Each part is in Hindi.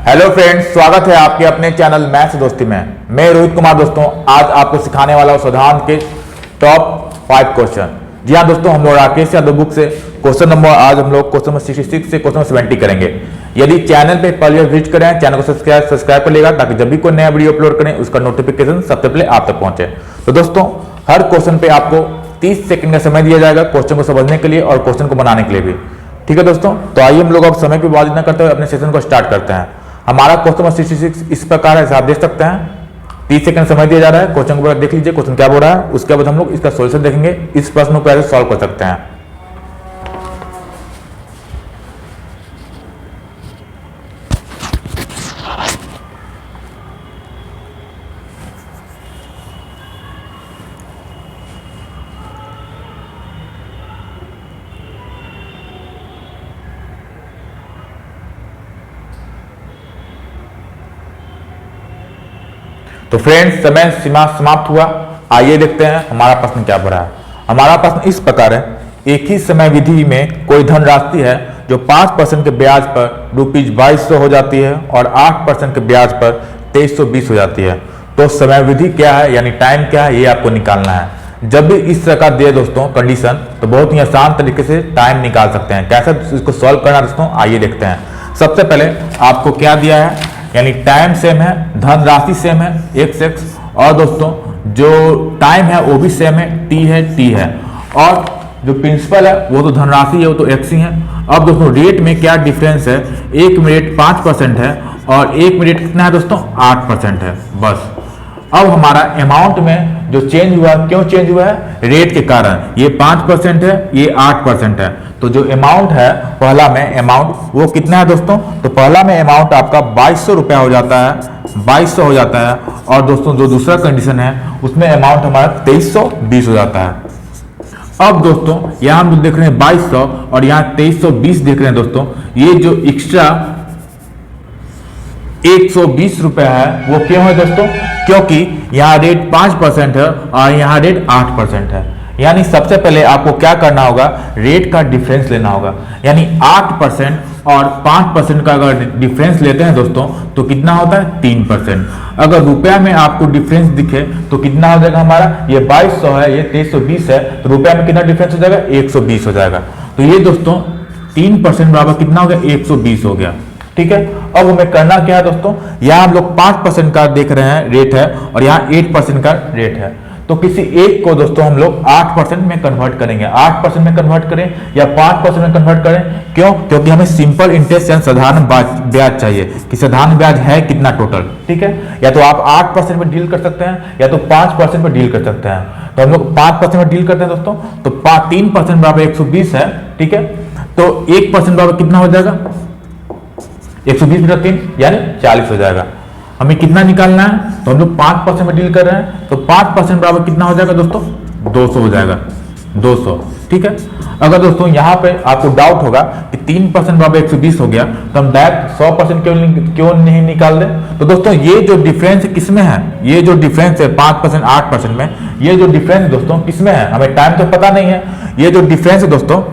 हेलो फ्रेंड्स, स्वागत है आपके अपने चैनल मैथ्स दोस्ती में। मैं रोहित कुमार दोस्तों आज आपको सिखाने वाला हूं साधारण के टॉप 5 क्वेश्चन। जी हाँ दोस्तों, हम लोग राकेश यादव बुक से क्वेश्चन नंबर आज हम लोग क्वेश्चन नंबर 66 से क्वेश्चन नंबर 70 करेंगे। यदि चैनल पे पहले विजिट करें, चैनल को सब्सक्राइब कर लेगा ताकि जब भी कोई नया वीडियो अपलोड करें उसका नोटिफिकेशन सबसे पहले आप तक पहुंचे। तो दोस्तों हर क्वेश्चन पे आपको 30 सेकंड का समय दिया जाएगा क्वेश्चन को समझने के लिए और क्वेश्चन को बनाने के लिए भी। ठीक है दोस्तों, तो आइए हम लोग अब समय की बात न करते हुए अपने सेशन को स्टार्ट करते हैं। हमारा क्वेश्चन नंबर 66 इस प्रकार है, आप देख सकते हैं 30 सेकंड समय दिया जा रहा है। क्वेश्चन को देख लीजिए क्वेश्चन क्या बोल रहा है, उसके बाद हम लोग इसका सॉल्यूशन देखेंगे, इस प्रश्न को कैसे सॉल्व कर सकते हैं। तो फ्रेंड्स समय सीमा समाप्त हुआ। आइए देखते हैं हमारा प्रश्न क्या पड़ा है। हमारा प्रश्न इस प्रकार है, एक ही समय विधि में कोई धनराशि है जो 5% के ब्याज पर ₹2200 हो जाती है और 8% के ब्याज पर 2320 हो जाती है। तो समय विधि क्या है यानी टाइम क्या है, ये आपको निकालना है। जब भी इस तरह का दिए दोस्तों कंडीशन, तो बहुत ही आसान तरीके से टाइम निकाल सकते हैं। कैसे इसको सॉल्व करना दोस्तों, आइए देखते हैं। सबसे पहले आपको क्या दिया है, यानी टाइम सेम है, धनराशि सेम है x और दोस्तों जो टाइम है वो भी सेम है, t है और जो प्रिंसिपल है वो तो धनराशि है, वो तो x ही है। अब दोस्तों रेट में क्या डिफरेंस है, एक में रेट 5% है और एक में रेट कितना है दोस्तों 8% है बस। अब हमारा अमाउंट में जो चेंज हुआ, क्यों चेंज हुआ है, रेट के कारण। ये 5% है, ये 8% है। तो जो अमाउंट है पहला में अमाउंट वो कितना है दोस्तों, तो पहला में अमाउंट आपका 2200 रुपया हो जाता है, 2200 हो जाता है। और दोस्तों जो दूसरा कंडीशन है उसमें अमाउंट हमारा 2320 हो जाता है। अब दोस्तों यहाँ हम देख रहे हैं 2200 और यहाँ 2320 देख रहे हैं दोस्तों। ये जो एक्स्ट्रा 120 रुपया है वो क्यों है दोस्तों, क्योंकि यहाँ रेट 5% है और यहाँ रेट 8% है। यानी सबसे पहले आपको क्या करना होगा, रेट का डिफरेंस लेना होगा। यानी 8% और 5% का अगर डिफरेंस लेते हैं दोस्तों तो कितना होता है 3%। अगर रुपया में आपको डिफरेंस दिखे तो कितना हो जाएगा हमारा, ये 2200 है, ये 2320 है, तो रुपया में कितना डिफरेंस हो जाएगा 120 हो जाएगा। तो ये दोस्तों 3% बराबर कितना हो गया 120 हो गया। ठीक है, अब हमें करना क्या है दोस्तों, यहाँ हम लोग 5% का देख रहे हैं रेट है और यहाँ 8% का रेट है। तो किसी एक को दोस्तों हम लोग 8% में कन्वर्ट करेंगे, 8% में कन्वर्ट करें या 5% में कन्वर्ट करें। क्यों, क्योंकि हमें सिंपल इंटरेस्ट यानी साधारण ब्याज चाहिए कि साधारण ब्याज है कितना टोटल। ठीक है, या तो आप 8% में डील कर सकते हैं या तो 5% में डील कर सकते हैं। तो हम लोग 5% में डील करते हैं दोस्तों, तो 3% बराबर 120 है। ठीक है, तो 1% बराबर कितना हो जाएगा 120 बटा 3 यानी 40 हो जाएगा। हमें कितना निकालना है, तो हम लोग 5% में डील कर रहे हैं, तो 5% बराबर कितना हो जाएगा दोस्तों 200 हो जाएगा, 200। ठीक है, अगर दोस्तों यहाँ पे आपको डाउट होगा कि 3% बराबर 120 हो गया तो हम डायरेक्ट 100% क्यों नहीं निकाल दें। तो दोस्तों ये जो डिफरेंस किसमें है, ये जो डिफरेंस है 5% 8% में, ये जो डिफरेंस दोस्तों किसमें है, हमें टाइम तो पता नहीं है। ये जो डिफरेंस है दोस्तों,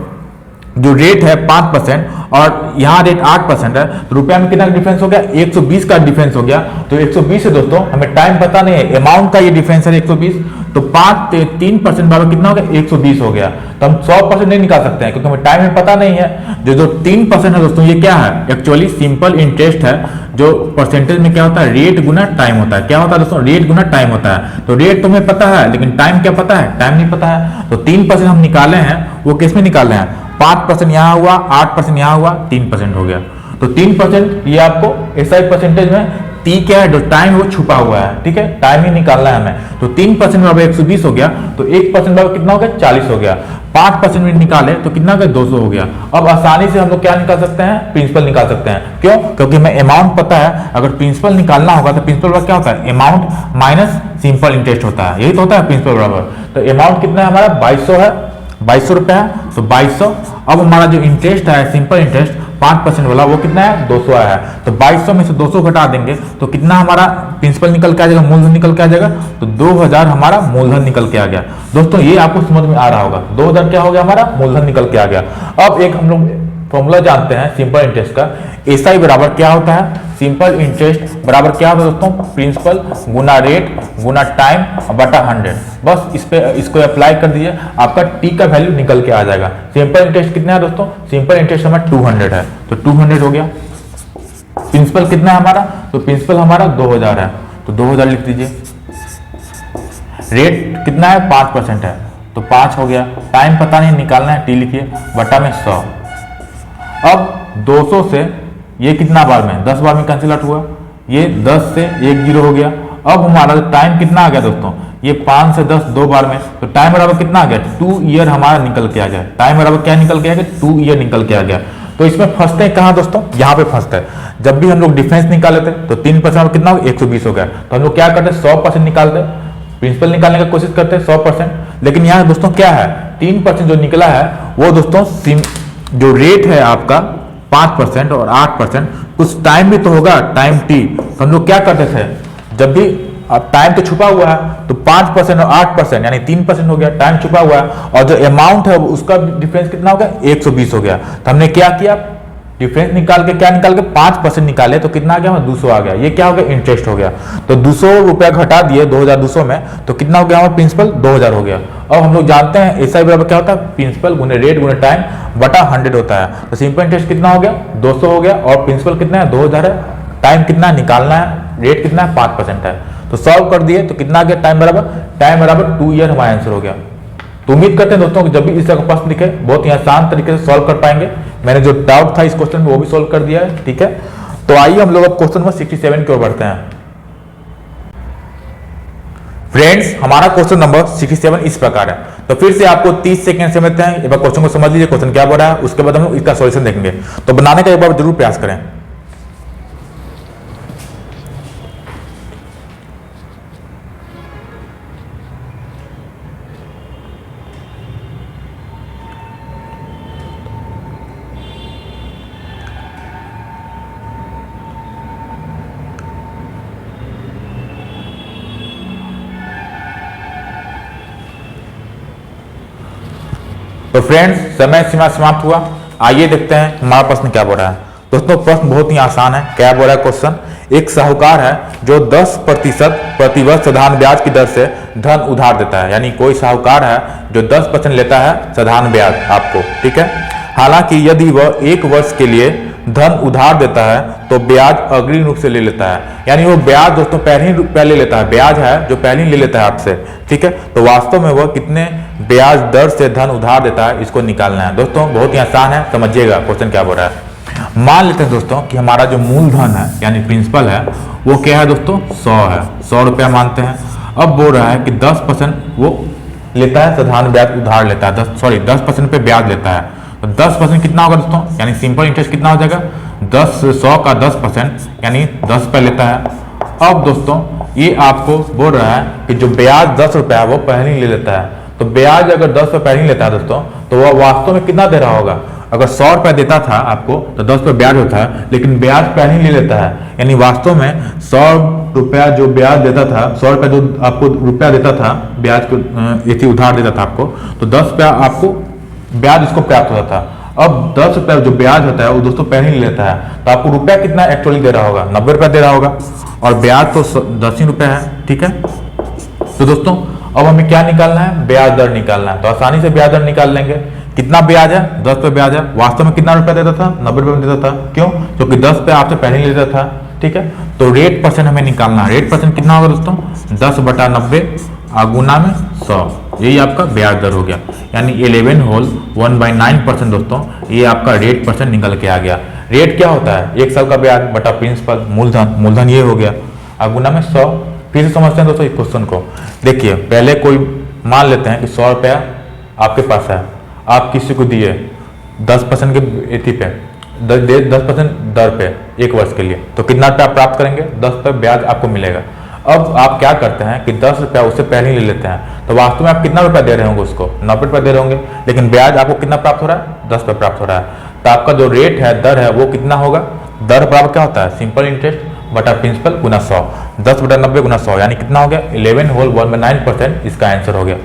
जो रेट है 5% और यहाँ रेट 8% है, तो रुपया में कितना डिफरेंस हो गया 120 का डिफरेंस हो गया। तो 120 है दोस्तों, हमें टाइम पता नहीं है, अमाउंट का ये डिफरेंस है 120, तो 3% बराबर कितना हो गया 120 हो गया। तो हम 100% नहीं निकाल सकते हैं क्योंकि हमें टाइम में पता नहीं है। जो 3% है दोस्तों ये क्या है, एक्चुअली सिंपल इंटरेस्ट है। जो परसेंटेज में क्या होता है, रेट गुना टाइम होता है। क्या होता है दोस्तों, रेट गुना टाइम होता है। तो रेट तुम्हें पता है लेकिन टाइम क्या पता है, टाइम नहीं पता है। तो 3% हम निकाले हैं, वो किस में निकाले हैं, 5% यहाँ हुआ, 8% यहाँ हुआ, 3% हो गया। तो 3% ये आपको ऐसा ही परसेंटेज में टी क्या है, जो टाइम वो छुपा हुआ है। ठीक है, टाइम ही निकालना है हमें। तो 3% बराबर 120 हो गया, तो 1% बराबर कितना हो गया 40 हो गया। 5% में निकाले तो कितना हो गया 200 हो गया। अब आसानी से हम लोग क्या निकाल सकते हैं, प्रिंसिपल निकाल सकते हैं। क्यों, क्योंकि हमें अमाउंट पता है। अगर प्रिंसिपल निकालना होगा तो प्रिंसिपल क्या होता है, अमाउंट माइनस सिंपल इंटरेस्ट होता है, यही तो होता है प्रिंसिपल बराबर। तो अमाउंट कितना है हमारा 2200 है, 2200 रुपया है, तो 2200। अब हमारा जो इंटरेस्ट है सिंपल इंटरेस्ट 5% वाला वो कितना है 200 आया है। तो 2200 में से 200 घटा देंगे तो कितना हमारा प्रिंसिपल निकल के आ जाएगा, मूलधन निकल के आ जाएगा। तो 2000 हमारा मूलधन निकल के आ गया। दोस्तों ये आपको समझ में आ रहा होगा, 2000 क्या हो गया हमारा मूलधन निकल के आ गया। अब एक हम लोग फॉर्मूला जानते हैं सिंपल इंटरेस्ट का, एसआई बराबर क्या होता है, सिंपल इंटरेस्ट बराबर क्या होता है दोस्तों, प्रिंसिपल गुना रेट गुना टाइम बटा 100। बस इसको अप्लाई कर दीजिए, आपका टी का वैल्यू निकल के आ जाएगा। सिंपल इंटरेस्ट कितना है दोस्तों, सिंपल इंटरेस्ट हमारा 200 है, तो 200 हो गया। प्रिंसिपल कितना है हमारा, तो प्रिंसिपल हमारा 2000 है, तो 2000 लिख दीजिए। रेट कितना है, 5% है, तो 5 हो गया। टाइम पता नहीं, निकालना है, टी लिखिए बटा में 100। अब 200 से ये कितना बार में, 10 बार में कैंसिल आउट हुआ, ये 10 से 1 0 हो गया। अब हमारा टाइम कितना आ गया दोस्तों, ये 5 से 10 2 बार में, तो टाइम बराबर कितना आ गया, 2 ईयर हमारा निकल के आ गया। टाइम बराबर क्या निकल के आ गया, 2 ईयर निकल के आ गया। तो इसमें फंसते हैं कहाँ दोस्तों, यहाँ पे फंसते हैं। जब भी हम लोग डिफरेंस निकाले थे तो 3% कितना हो, 120 हो गया, तो हम लोग क्या करते हैं 100% निकालते हैं, प्रिंसिपल निकालने की कोशिश करते हैं 100%। लेकिन यहाँ दोस्तों क्या है, 3% जो निकला है वो दोस्तों जो रेट है आपका 5% और 8%, कुछ टाइम भी तो होगा, टाइम टी। तो हम लोग क्या करते थे, जब भी टाइम तो छुपा हुआ है, तो 5% और 8% यानी 3% हो गया, टाइम छुपा हुआ है, और जो अमाउंट है उसका डिफरेंस कितना हो गया, 120 हो गया। तो हमने क्या किया, डिफरेंस निकाल के क्या निकाल के 5% निकाले, तो कितना आ गया, 200 आ गया। ये क्या हो गया, इंटरेस्ट हो गया। तो 200 रुपया घटा दिए 2200 में, तो कितना हो गया हमारा प्रिंसिपल, 2000 हो गया। अब हम लोग जानते हैं एसआई बराबर क्या होता है, प्रिंसिपल गुने रेट गुने टाइम बटा 100 होता है। तो सिंपल इंटरेस्ट कितना हो गया, 200 हो गया, और प्रिंसिपल कितना है, 2000 है। टाइम कितना निकालना है, रेट कितना है, 5% है, तो सॉल्व कर दिए, तो कितना आ गया, टाइम बराबर 2 ईयर हमारा आंसर हो गया। तो उम्मीद करते हैं दोस्तों कि जब भी इस तरह का प्रश्न दिखे बहुत ही आसान तरीके से सॉल्व कर पाएंगे। मैंने जो डाउट था इस क्वेश्चन में वो भी सॉल्व कर दिया है, ठीक है। तो आइए हम लोग अब क्वेश्चन नंबर 67 की ओर बढ़ते हैं। फ्रेंड्स, हमारा क्वेश्चन नंबर 67 इस प्रकार है। तो फिर से आपको 30 सेकंड समझते हैं, एक बार क्वेश्चन को समझ लीजिए, क्वेश्चन क्या बोल रहा है, उसके बाद हम लोग इसका सॉल्यूशन देखेंगे। तो बनाने का एक बार जरूर प्रयास करें। तो फ्रेंड्स, समय सीमा समाप्त हुआ। आइए देखते हैं हमारा प्रश्न क्या बोल रहा है। दोस्तों, प्रश्न बहुत ही आसान है। क्या बोल रहा है क्वेश्चन, एक साहूकार है जो 10% प्रतिवर्ष साधारण ब्याज की दर से धन उधार देता है। यानी कोई साहूकार है जो 10% लेता है साधारण ब्याज आपको, ठीक है। हालांकि यदि वह 1 वर्ष के लिए धन उधार देता है तो ब्याज अग्रिम रूप से ले लेता है। यानी वो ब्याज दोस्तों पहले लेता है, ब्याज है जो पहले ही ले लेता है आपसे, ठीक है। तो वास्तव में वह कितने ब्याज दर से धन उधार देता है, इसको निकालना है। दोस्तों बहुत ही आसान है, समझिएगा क्वेश्चन क्या बोल रहा है। मान लेते हैं दोस्तों कि हमारा जो मूलधन है यानी प्रिंसिपल है वो क्या है दोस्तों, 100 है, 100 रुपया मानते हैं। अब बोल रहा है कि 10% वो लेता है, साधारण ब्याज उधार लेता है, 10% पे ब्याज लेता है। तो 10% कितना होगा दोस्तों, यानी सिंपल इंटरेस्ट कितना हो जाएगा, 100 का 10% यानी 10 पे लेता है। अब दोस्तों ये आपको बोल रहा है कि जो ब्याज 10 रुपया है वो पहले ही ले लेता है। तो ब्याज अगर 10 रुपये पहले ही लेता है दोस्तों, तो वह वास्तव में कितना दे रहा होगा। अगर 100 रुपया देता था आपको तो 10 रुपये ब्याज होता है, लेकिन ब्याज पहले ही ले लेता है। यानी वास्तव में 100 रुपया जो ब्याज देता था, 100 रुपया जो आपको रुपया देता था ब्याज को, ये उधार देता था आपको, तो 10 रुपया आपको ब्याज इसको प्राप्त होता था। अब 10 रुपया जो ब्याज होता है वो दोस्तों पहले ही लेता है, तो आपको रुपया कितना एक्चुअली दे रहा होगा, 90 रुपया दे रहा होगा, और ब्याज तो 10 ही रुपया है, ठीक है। तो दोस्तों अब हमें क्या निकालना है, ब्याज दर निकालना है। तो आसानी से ब्याज दर निकाल लेंगे। कितना ब्याज है, 10 पे ब्याज है। वास्तव में कितना रुपया देता था, 90 रुपये में देता था। क्यों, क्योंकि 10 पे आपसे पहले ही लेता था, ठीक है। तो रेट परसेंट हमें निकालना है। रेट परसेंट कितना होगा दोस्तों, 10/90 गुना में 100, यही आपका ब्याज दर हो गया। यानी 11 होल 1/9% दोस्तों, ये आपका रेट परसेंट निकल के आ गया। रेट क्या होता है, 1 साल का ब्याज बटा प्रिंसिपल मूलधन ये हो गया, गुना में 100। फिर से समझते हैं दोस्तों इस क्वेश्चन को। देखिए पहले कोई मान लेते हैं कि 100 रुपया आपके पास है, आप किसी को दिए 10% के एथी पे 10% दर पे 1 वर्ष के लिए, तो कितना रुपया प्राप्त करेंगे, 10 रुपये ब्याज आपको मिलेगा। अब आप क्या करते हैं कि 10 रुपया उससे पहले ही ले लेते हैं, तो वास्तव में आप कितना रुपया दे रहे होंगे उसको, 90 रुपया दे रहे होंगे, लेकिन ब्याज आपको कितना प्राप्त हो रहा है, 10 रुपये प्राप्त हो रहा है। तो आपका जो रेट है, दर है, वो कितना होगा, दर बराबर क्या होता है, सिंपल इंटरेस्ट बटा प्रिंसिपल गुना 100, 10/90 गुना 100, यानी कितना हो गया, 11 होल 1/9%। इसका आंसर हो गया।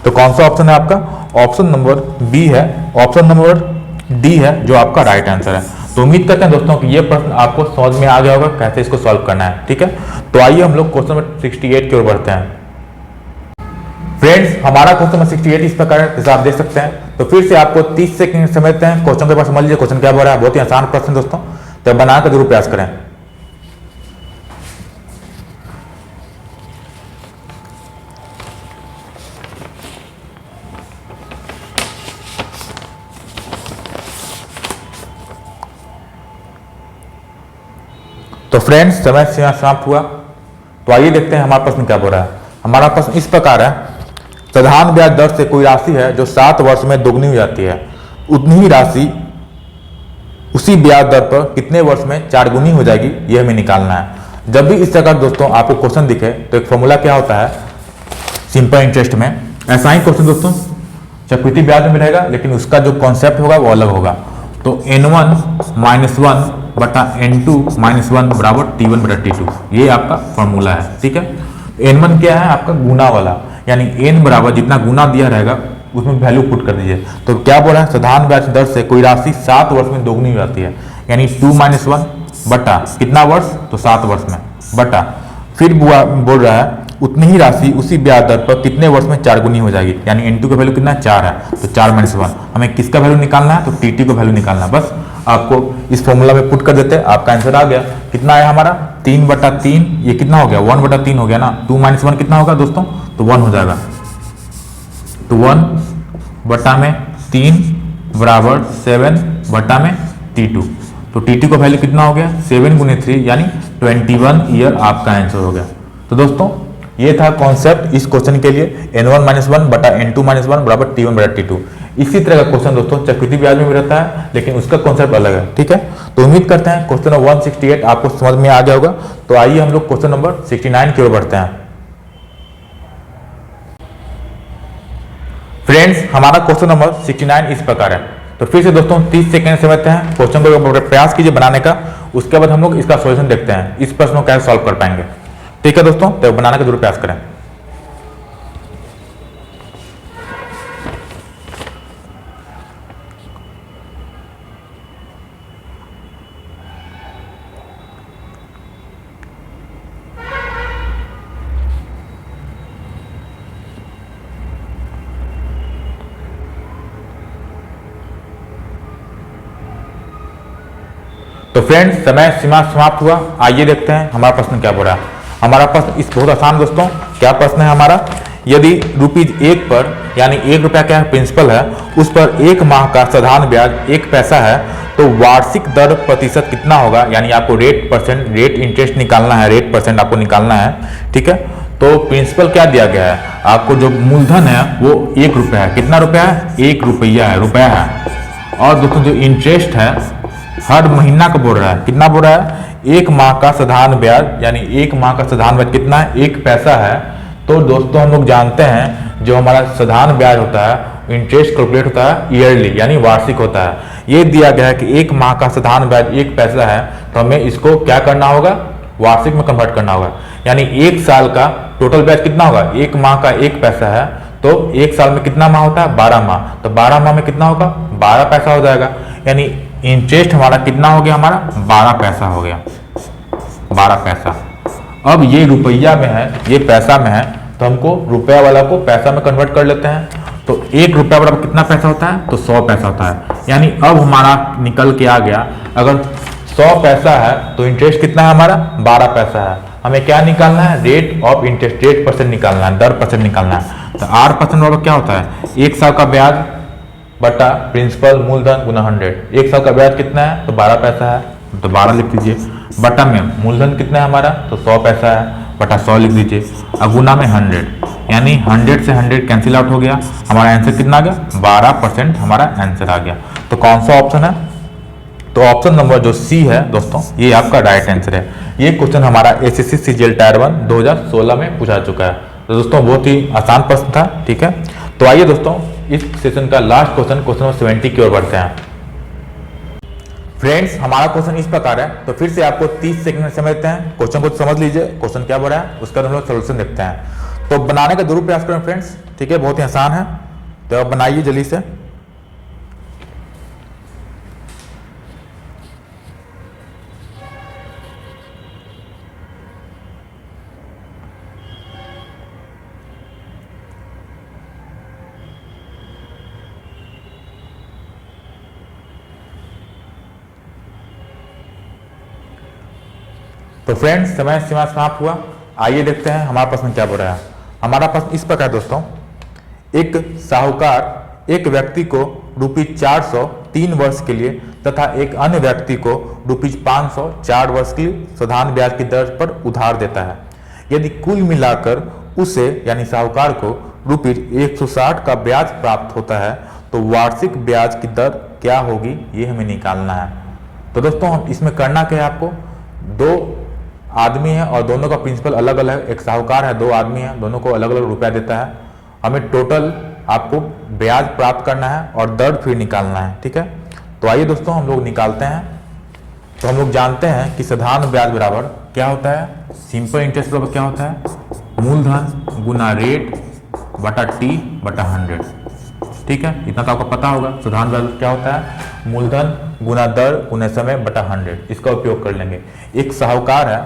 तो कौन सा ऑप्शन है आपका, ऑप्शन नंबर बी है। ऑप्शन नंबर डी है जो आपका राइट आंसर है। तो उम्मीद करते हैं दोस्तों कि ये प्रश्न आपको समझ में आ गया होगा कैसे इसको सॉल्व करना है। ठीक है, तो आइए हम लोग क्वेश्चन नंबर 68 की ओर बढ़ते हैं। फ्रेंड्स, हमारा क्वेश्चन नंबर 68 इस प्रकार है, जैसे आप देख सकते हैं। तो फिर से आपको 30 सेकंड समझते हैं, क्वेश्चन के पास समझ लीजिए क्वेश्चन क्या बोल रहा है। बहुत ही आसान प्रश्न दोस्तों, तो बनाकर जरूर प्रयास करें। तो फ्रेंड्स, समय सीमा समाप्त हुआ। तो आइए देखते हैं हमारा प्रश्न क्या बोल रहा है। हमारा प्रश्न इस प्रकार है, साधारण ब्याज दर से कोई राशि है जो 7 वर्ष में दोगुनी हो जाती है, उतनी ही राशि उसी ब्याज दर पर कितने वर्ष में 4 गुनी हो जाएगी, यह हमें निकालना है। जब भी इस प्रकार दोस्तों आपको क्वेश्चन दिखे तो एक फॉर्मूला क्या होता है सिंपल इंटरेस्ट में, ऐसा ही क्वेश्चन दोस्तों चक्रवृद्धि ब्याज में रहेगा, लेकिन उसका जो कॉन्सेप्ट होगा वो अलग होगा। तो n1 - 1 बटा n2 - 1 बराबर t1 बटा t2, ये आपका फॉर्मूला है। ठीक है, n1 क्या है आपका गुना वाला, यानी n बराबर जितना गुना दिया रहेगा उसमें वैल्यू पुट कर दीजिए। तो क्या बोल रहा है, साधारण ब्याज दर से कोई राशि 7 वर्ष में दोगुनी हो जाती है, यानी 2 - 1 बटा कितना वर्ष, तो 7 वर्ष में बटा, फिर बोल रहा है उतनी ही राशि उसी ब्याज दर पर कितने वर्ष में 4 गुनी हो जाएगी, यानी n2 का वैल्यू कितना 4 है, तो 4 - 1 हमें किसका वैल्यू निकालना है, तो tt का वैल्यू निकालना है। बस आपको इस फॉर्मूला में पुट कर देते हैं, आपका आंसर आ गया। कितना आया हमारा 3 बटा 3, ये कितना हो गया 1 बटा 3 हो गया ना। 2 - 1 कितना होगा दोस्तों, तो 1 हो जाएगा। तो 1 बटा में 3 बराबर 7 बटा में t2, तो t2 का वैल्यू कितना हो गया 7 × 3 यानी 21 ईयर आपका आंसर हो गया। तो दोस्तों ये था कॉन्सेप्ट इस क्वेश्चन के लिए, n1 - 1 बटा n2 - 1 बराबर t1 बटा t2। इसी तरह का क्वेश्चन दोस्तों चक्रवृद्धि ब्याज में भी रहता है, लेकिन उसका कॉन्सेप्ट अलग है। ठीक है, तो उम्मीद करते हैं क्वेश्चन नंबर 168 आपको समझ में आ गया होगा। तो आइए हम लोग क्वेश्चन नंबर 69 की ओर बढ़ते हैं। फ्रेंड्स, हमारा क्वेश्चन नंबर 69 इस प्रकार है। तो फिर से दोस्तों 30 सेकंड समझते हैं, क्वेश्चन को प्रयास कीजिए बनाने का, उसके बाद हम लोग इसका सॉल्यूशन देखते हैं, इस प्रश्न को कैसे सॉल्व कर पाएंगे। ठीक है दोस्तों, तो बनाने का जरूर प्रयास करें। तो फ्रेंड्स, समय सीमा समाप्त हुआ। आइए देखते हैं हमारा प्रश्न क्या बोल रहा है। हमारा प्रश्न इस बहुत आसान दोस्तों, क्या प्रश्न है हमारा, यदि ₹1 पर यानी ₹1 क्या प्रिंसिपल है, उस पर 1 माह का साधारण ब्याज 1 पैसा है, तो वार्षिक दर प्रतिशत कितना होगा, यानी आपको रेट इंटरेस्ट निकालना है, रेट परसेंट आपको निकालना है। ठीक है, तो प्रिंसिपल क्या दिया गया है आपको, जो मूलधन है वो ₹1 है। कितना रुपया है, ₹1 है। और दोस्तों जो इंटरेस्ट है हर महीना का बोल रहा है, कितना बोल रहा है 1 माह का साधारण ब्याज, यानी 1 माह का साधारण ब्याज कितना है 1 पैसा है। तो दोस्तों हम लोग जानते हैं जो हमारा साधारण ब्याज होता है इंटरेस्ट कैलकुलेट होता है ईयरली यानी वार्षिक होता है। ये दिया गया है कि 1 माह का साधारण ब्याज 1 पैसा है, तो हमें इसको क्या करना होगा वार्षिक में कन्वर्ट करना होगा, यानी 1 साल का टोटल ब्याज कितना होगा, 1 माह का 1 पैसा है, तो 1 साल में कितना माह होता है 12 माह, तो 12 माह में कितना होगा 12 पैसा हो जाएगा, यानी इंटरेस्ट हमारा कितना हो गया हमारा 12 पैसा हो गया, 12 पैसा। अब ये रुपया में है, ये पैसा में है, तो हमको रुपया वाला को पैसा में कन्वर्ट कर लेते हैं। तो 1 रुपया बराबर कितना पैसा होता है, तो 100 पैसा होता है। यानी अब हमारा निकल के आ गया, अगर 100 पैसा है तो इंटरेस्ट कितना है हमारा 12 पैसा है। हमें क्या निकालना है, rate of interest, rate percent निकालना है, दर परसेंट निकालना है। तो 8% बराबर क्या होता है 1 साल का ब्याज बटा प्रिंसिपल मूलधन गुना 100। 1 साल का ब्याज कितना है, तो 12 पैसा है, तो 12 लिख लीजिए, बटा में मूलधन कितना है हमारा, तो 100 पैसा है, बटा 100 लिख दीजिए, और गुना में 100, यानी 100 से 100 कैंसिल आउट हो गया। हमारा आंसर कितना आ गया 12% हमारा आंसर आ गया। तो कौन सा ऑप्शन है, तो ऑप्शन नंबर जो सी है दोस्तों, ये आपका राइट आंसर है। ये क्वेश्चन हमारा एसएससी सीजीएल टायर 1 2016 में पूछा चुका है। तो दोस्तों बहुत ही आसान प्रश्न था। ठीक है, तो आइए दोस्तों इस सेशन का लास्ट क्वेश्चन नंबर 70 की ओर बढ़ते हैं। फ्रेंड्स, हमारा क्वेश्चन इस प्रकार है, तो फिर से आपको 30 सेकंड में समझते हैं, क्वेश्चन को समझ लीजिए क्वेश्चन क्या बोला है, उसका हम लोग सोल्यूशन देखते हैं। तो बनाने का जरूर प्रयास करें फ्रेंड्स, ठीक है, बहुत ही आसान है, तो आप बनाइए जल्दी से। तो फ्रेंड्स समय सीमा समाप्त हुआ। आइए देखते हैं हमारा प्रश्न क्या बोल रहा है। हमारा प्रश्न इस प्रकार दोस्तों, एक साहूकार एक व्यक्ति को ₹400 3 वर्ष के लिए तथा एक अन्य व्यक्ति को ₹500 4 वर्ष के लिए साधारण ब्याज की दर पर उधार देता है। यदि कुल मिलाकर उसे यानी साहूकार को ₹160 का ब्याज प्राप्त होता है तो वार्षिक ब्याज की दर क्या होगी, ये हमें निकालना है। तो दोस्तों हम इसमें करना क्या है, आपको दो आदमी है और दोनों का प्रिंसिपल अलग अलग है। एक साहूकार है, दो आदमी है, दोनों को अलग अलग रुपया देता है। हमें टोटल आपको ब्याज प्राप्त करना है और दर फिर निकालना है, ठीक है। तो आइए दोस्तों हम लोग निकालते हैं। तो हम लोग जानते हैं कि साधारण ब्याज बराबर क्या होता है, सिंपल इंटरेस्ट बराबर क्या होता है, मूलधन गुना रेट बटा टी बटा 100, ठीक है। इतना तो आपको पता होगा। साधारण ब्याज क्या होता है, मूलधन गुना दर गुना समय बटा 100, इसका उपयोग कर लेंगे। एक साहूकार है,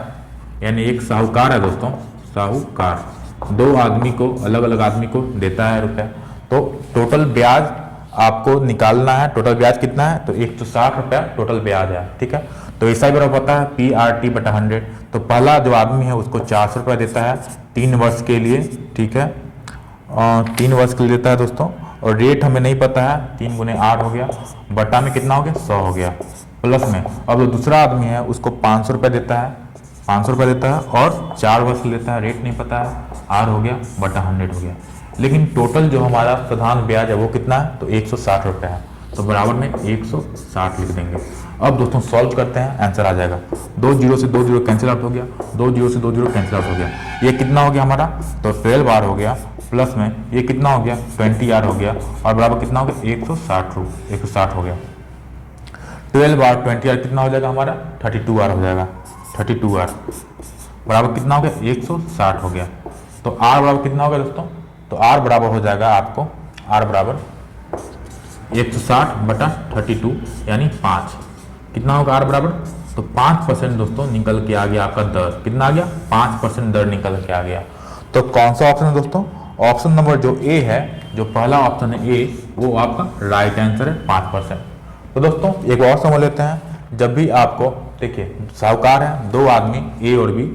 यानी एक साहूकार है दोस्तों, साहूकार दो आदमी को अलग अलग आदमी को देता है रुपया। तो टोटल ब्याज आपको निकालना है। टोटल ब्याज कितना है, तो 160 रुपया टोटल ब्याज है, ठीक है। तो ऐसा ही बराबर पता है PRT बटा 100। तो पहला जो आदमी है उसको 400 रुपया देता है 3 वर्ष के लिए, ठीक है, 3 वर्ष के लिए देता है दोस्तों। और रेट हमें नहीं पता है, 3 गुने 8 हो गया, बटा में कितना हो गया 100 हो गया, प्लस में अब जो दूसरा आदमी है उसको 500 रुपया देता है, 500 रुपया देता है और 4 वर्ष लेता है, रेट नहीं पता है, R हो गया बटा 100 हो गया। लेकिन टोटल जो हमारा साधारण ब्याज है वो कितना है, तो 160 रुपया है। तो बराबर में 160 लिख देंगे। अब दोस्तों सॉल्व करते हैं, आंसर आ जाएगा। 2 जीरो से 2 जीरो कैंसिल आउट हो गया, 2 जीरो से 2 जीरो कैंसिल आउट हो गया। ये कितना हो गया हमारा, तो 12R हो गया, प्लस में ये कितना हो गया 20R हो गया, और बराबर कितना हो गया 160 हो गया। 12R 20R कितना हो जाएगा हमारा 32R हो जाएगा, 32R बराबर कितना हो गया 160 हो गया। तो R बराबर कितना हो गया दोस्तों, तो R बराबर हो जाएगा आपको, R बराबर 160 बटा 32 यानी 5। कितना होगा R बराबर, तो 5% दोस्तों निकल के आ गया आपका दर। कितना आ गया 5% दर निकल के आ गया। तो कौन सा ऑप्शन है दोस्तों, ऑप्शन नंबर जो ए है, जो पहला ऑप्शन है ए, वो आपका राइट आंसर है 5%। तो दोस्तों एक और समझ लेते हैं। जब भी आपको देखिए साहूकार है, दो आदमी ए और बी,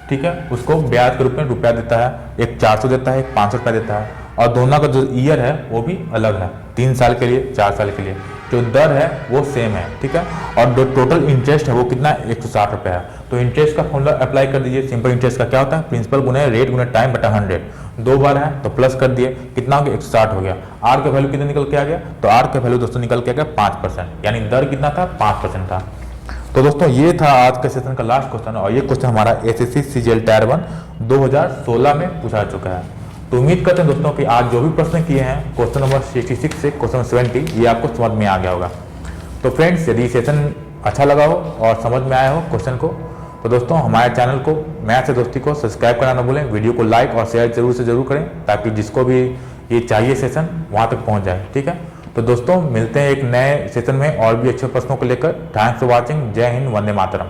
ठीक है, उसको ब्याज के रूप में रुपया देता है, एक 400 देता है, एक 500 रुपया देता है, और दोनों का जो ईयर है वो भी अलग है, 3 साल के लिए 4 साल के लिए। जो दर है वो सेम है, ठीक है। और जो टोटल इंटरेस्ट है वो कितना है 160 रुपया है। तो इंटरेस्ट का फॉर्मूला अप्लाई कर दीजिए। सिंपल इंटरेस्ट का क्या होता है, प्रिंसिपल गुना रेट गुना टाइम बटा 100, 2 बार है तो प्लस कर दिए, कितना हो गया 160 हो गया। आर का वैल्यू कितना निकल के आ गया, तो आर का वैल्यू दोस्तों निकल के आ गया 5%, यानी दर कितना था 5% था। तो दोस्तों ये था आज के सेशन का लास्ट क्वेश्चन, और ये क्वेश्चन हमारा SSC CGL टायर 1 2016 में पूछा चुका है। तो उम्मीद करते हैं दोस्तों कि आज जो भी प्रश्न किए हैं क्वेश्चन नंबर 66 से क्वेश्चन 70 ये आपको समझ में आ गया होगा। तो फ्रेंड्स यदि सेशन अच्छा लगा हो और समझ में आया हो क्वेश्चन को, तो दोस्तों हमारे चैनल को मैथ से दोस्ती को सब्सक्राइब करना ना भूलें। वीडियो को लाइक और शेयर जरूर से जरूर करें ताकि जिसको भी ये चाहिए सेशन वहाँ तक पहुँच जाए, ठीक है। तो दोस्तों मिलते हैं एक नए सेशन में और भी अच्छे प्रश्नों को लेकर। Thanks for watching. जय हिंद, वंदे मातरम।